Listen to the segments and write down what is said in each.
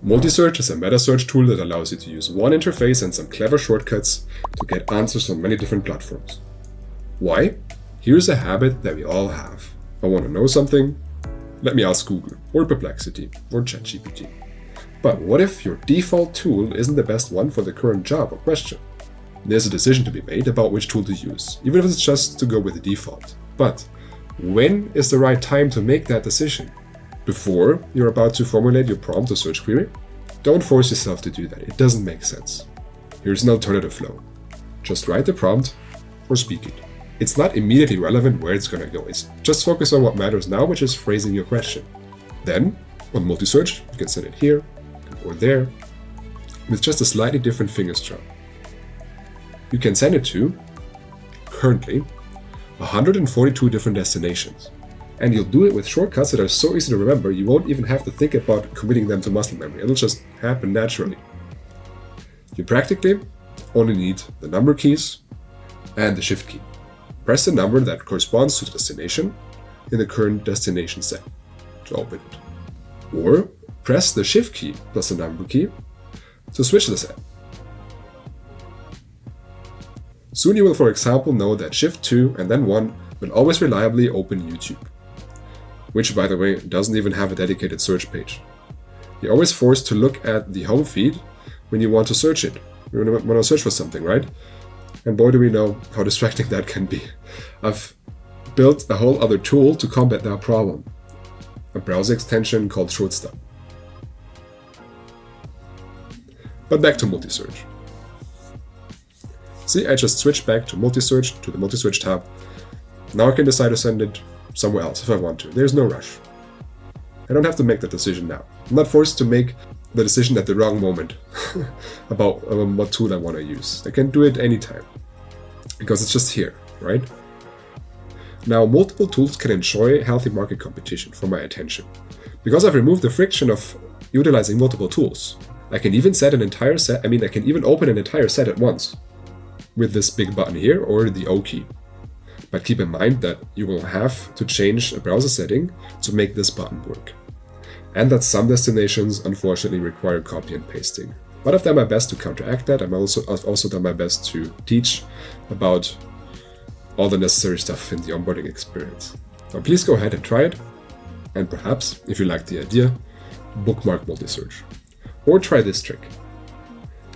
MultiSearch is a meta search tool that allows you to use one interface and some clever shortcuts to get answers on many different platforms. Why? Here's a habit that we all have. I want to know something? Let me ask Google, or Perplexity, or ChatGPT. But what if your default tool isn't the best one for the current job or question? There's a decision to be made about which tool to use, even if it's just to go with the default. But when is the right time to make that decision? Before you're about to formulate your prompt or search query? Don't force yourself to do that, it doesn't make sense. Here's an alternative flow. Just write the prompt or speak it. It's not immediately relevant where it's going to go, it's just focus on what matters now, which is phrasing your question. Then, on MultiSearch, you can send it here or there, with just a slightly different finger stroke. You can send it to, currently, 142 different destinations. And you'll do it with shortcuts that are so easy to remember, you won't even have to think about committing them to muscle memory. It'll just happen naturally. You practically only need the number keys and the shift key. Press the number that corresponds to the destination in the current destination set to open it. Or press the shift key plus the number key to switch the set. Soon you will, for example, know that shift 2 and then 1 will always reliably open YouTube, which, by the way, doesn't even have a dedicated search page. You're always forced to look at the home feed when you want to search it. You want to search for something, right? And boy, do we know how distracting that can be. I've built a whole other tool to combat that problem. A browser extension called Shortstop. But back to MultiSearch. See, I just switched back to MultiSearch, to the MultiSearch tab. Now I can decide to send it somewhere else if I want to. There's no rush. I don't have to make that decision now. I'm not forced to make the decision at the wrong moment about what tool I want to use. I can do it anytime because it's just here, right? Now, multiple tools can enjoy healthy market competition for my attention. Because I've removed the friction of utilizing multiple tools, I can even set an entire set, I can even open an entire set at once with this big button here or the O key. But keep in mind that you will have to change a browser setting to make this button work. And that some destinations unfortunately require copy and pasting. But I've done my best to counteract that. I've also done my best to teach about all the necessary stuff in the onboarding experience. Now please go ahead and try it. And perhaps, if you like the idea, bookmark MultiSearch. Or try this trick.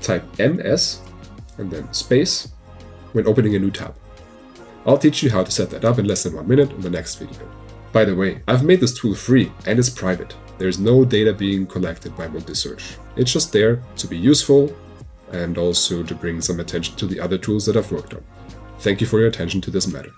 Type MS and then space when opening a new tab. I'll teach you how to set that up in less than 1 minute in the next video. By the way, I've made this tool free and it's private. There's no data being collected by MultiSearch. It's just there to be useful and also to bring some attention to the other tools that I've worked on. Thank you for your attention to this matter.